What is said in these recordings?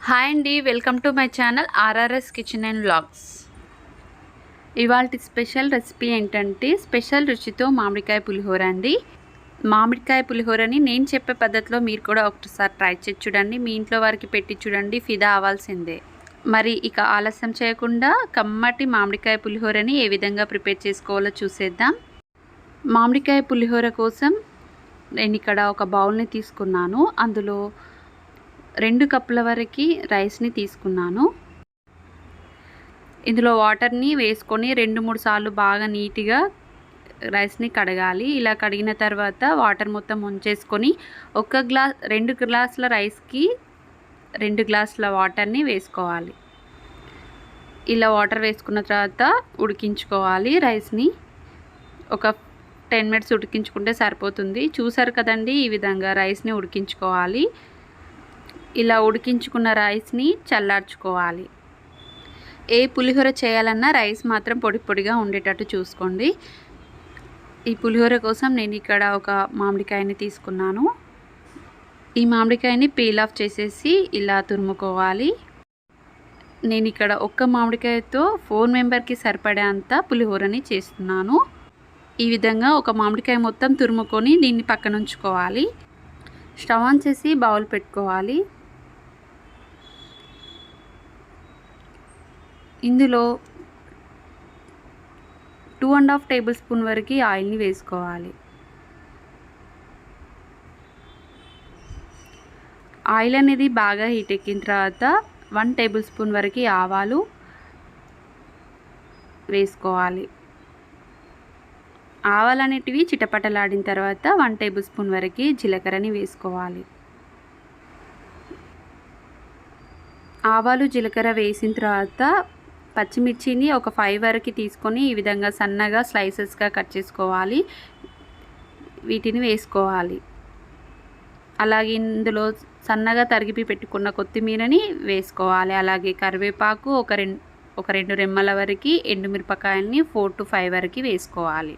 Hi అండి, welcome to my channel RRS kitchen and vlogs. ఇవాల్టి special recipe ఏంటంటే special రుచితో మామిడికాయ పులిహోర అండి. మామిడికాయ పులిహోరని నేను చెప్పే పద్ధతిలో మీరు కూడా ఒకసారి ట్రై చేసి చూడండి. మీ ఇంట్లో వారికి పెట్టి చూడండి, ఫిదా అవ్వాల్సిందే. మరి ఇక ఆలస్యం చేయకుండా కమ్మటి మామిడికాయ పులిహోరని ఏ విధంగా ప్రిపేర్ చేసుకోవాలో చూసేద్దాం. మామిడికాయ పులిహోర కోసం నేను ఇక్కడ ఒక బౌల్ని తీసుకున్నాను. అందులో 2 కప్పుల వరకు రైస్ని తీసుకున్నాను. ఇందులో వాటర్ని వేసుకొని 2-3 సార్లు బాగా నీట్గా రైస్ని కడగాలి. ఇలా కడిగిన తర్వాత వాటర్ మొత్తం ఉంచేసుకొని 2 గ్లాసుల రైస్కి 2 గ్లాసుల వాటర్ని వేసుకోవాలి. ఇలా వాటర్ వేసుకున్న తర్వాత ఉడికించుకోవాలి. రైస్ని ఒక 10 మినిట్స్ ఉడికించుకుంటే సరిపోతుంది. చూసారు కదండి, ఈ విధంగా రైస్ని ఉడికించుకోవాలి. ఇలా ఉడికించుకున్న రైస్ని చల్లార్చుకోవాలి. ఏ పులిహోర చేయాలన్నా రైస్ మాత్రం పొడి పొడిగా ఉండేటట్టు చూసుకోండి. ఈ పులిహోర కోసం నేను ఇక్కడ ఒక మామిడికాయని తీసుకున్నాను. ఈ మామిడికాయని పీల్ ఆఫ్ చేసేసి ఇలా తురుముకోవాలి. నేను ఇక్కడ ఒక్క మామిడికాయతో 4 మెంబర్కి సరిపడేంత పులిహోరని చేస్తున్నాను. ఈ విధంగా ఒక మామిడికాయ మొత్తం తురుముకొని దీన్ని పక్కన ఉంచుకోవాలి. స్టవ్ ఆన్ చేసి బౌల్ పెట్టుకోవాలి. ఇందులో 2.5 టేబుల్ స్పూన్ వరకు ఆయిల్ని వేసుకోవాలి. ఆయిల్ అనేది బాగా హీట్ ఎక్కిన తర్వాత 1 టేబుల్ స్పూన్ వరకు ఆవాలు వేసుకోవాలి. ఆవాలు అనేటివి చిటపటలాడిన తర్వాత 1 టేబుల్ స్పూన్ వరకు జీలకర్రని వేసుకోవాలి. ఆవాలు జీలకర్ర వేసిన తర్వాత పచ్చిమిర్చిని ఒక 5 వరకు తీసుకొని ఈ విధంగా సన్నగా స్లైసెస్గా కట్ చేసుకోవాలి. వీటిని వేసుకోవాలి. అలాగే ఇందులో సన్నగా తరిగి పెట్టుకున్న కొత్తిమీరని వేసుకోవాలి. అలాగే కరివేపాకు ఒక రెండు రెమ్మల వరకు, ఎండుమిరపకాయల్ని 4 to 5 వరకు వేసుకోవాలి.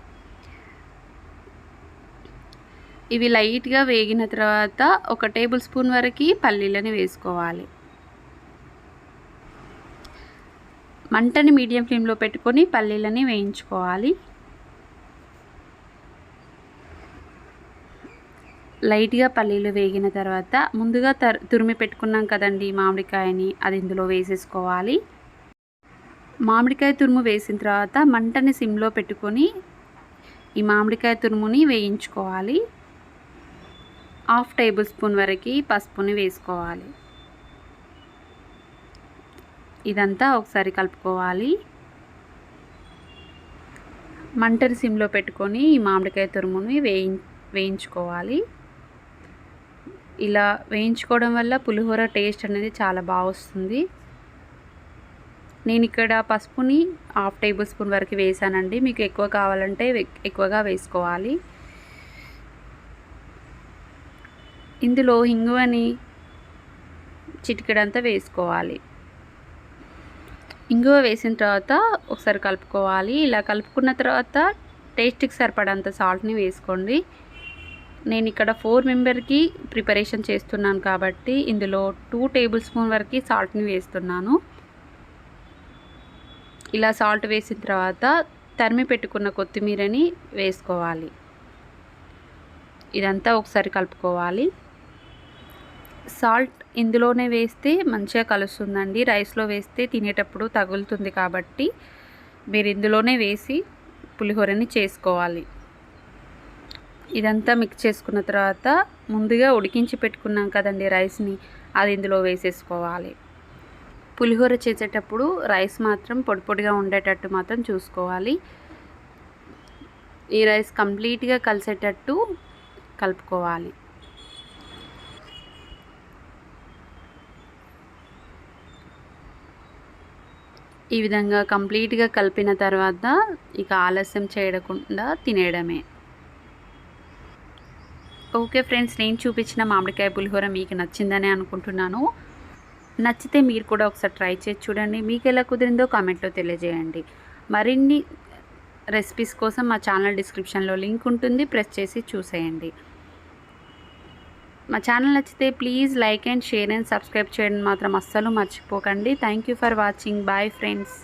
ఇవి లైట్గా వేగిన తర్వాత 1 టేబుల్ స్పూన్ వరకు పల్లీలని వేసుకోవాలి. మంటని మీడియం ఫ్లేమ్లో పెట్టుకొని పల్లీలని వేయించుకోవాలి. లైట్గా పల్లీలు వేగిన తర్వాత ముందుగా తురిమి పెట్టుకున్నాం కదండి మామిడికాయని, అది ఇందులో వేసేసుకోవాలి. మామిడికాయ తురుము వేసిన తర్వాత మంటని సిమ్లో పెట్టుకొని ఈ మామిడికాయ తురుముని వేయించుకోవాలి. 1/2 టేబుల్ స్పూన్ వరకు పసుపుని వేసుకోవాలి. ఇదంతా ఒకసారి కలుపుకోవాలి. మంటని సిమ్లో పెట్టుకొని ఈ మామిడికాయ తురుముని వేయించుకోవాలి. ఇలా వేయించుకోవడం వల్ల పులిహోర టేస్ట్ అనేది చాలా బాగా వస్తుంది. నేను ఇక్కడ పసుపుని 1/2 టేబుల్ స్పూన్ వరకు వేసానండి. మీకు ఎక్కువ కావాలంటే ఎక్కువగా వేసుకోవాలి. ఇందులో ఇంగువని చిటికెడంతా వేసుకోవాలి. ఇంగువ వేసిన తర్వాత ఒకసారి కలుపుకోవాలి. ఇలా కలుపుకున్న తర్వాత టేస్ట్కి సరిపడంత సాల్ట్ని వేసుకోండి. నేను ఇక్కడ 4 మెంబర్కి ప్రిపరేషన్ చేస్తున్నాను కాబట్టి ఇందులో 2 టేబుల్ స్పూన్ వరకు సాల్ట్ని వేస్తున్నాను. ఇలా సాల్ట్ వేసిన తర్వాత తరిమి పెట్టుకున్న కొత్తిమీరని వేసుకోవాలి. ఇదంతా ఒకసారి కలుపుకోవాలి. సాల్ట్ ఇందులోనే వేస్తే మంచిగా కలుస్తుందండి. రైస్లో వేస్తే తినేటప్పుడు తగులుతుంది కాబట్టి మీరు ఇందులోనే వేసి పులిహోరని చేసుకోవాలి. ఇదంతా మిక్స్ చేసుకున్న తర్వాత ముందుగా ఉడికించి పెట్టుకున్నాం కదండి రైస్ని, అది ఇందులో వేసేసుకోవాలి. పులిహోర చేసేటప్పుడు రైస్ మాత్రం పొడి పొడిగా ఉండేటట్టు మాత్రం చూసుకోవాలి. ఈ రైస్ కంప్లీట్గా కలిసేటట్టు కలుపుకోవాలి. ఈ విధంగా కంప్లీట్గా కలిపిన తర్వాత ఇక ఆలస్యం చేయకుండా తినేయడమే. ఓకే ఫ్రెండ్స్, నేను చూపించిన మామిడికాయ పులిహోర మీకు నచ్చిందని అనుకుంటున్నాను. నచ్చితే మీరు కూడా ఒకసారి ట్రై చేసి చూడండి. మీకు ఎలా కుదిరిందో కామెంట్లో తెలియజేయండి. మరిన్ని రెసిపీస్ కోసం మా ఛానల్ డిస్క్రిప్షన్లో లింక్ ఉంటుంది, ప్రెస్ చేసి చూసేయండి. మా ఛానల్ నచ్చితే please like and share and subscribe చేయడం మాత్రం అస్సలు మర్చిపోకండి. Thank you for watching. Bye friends.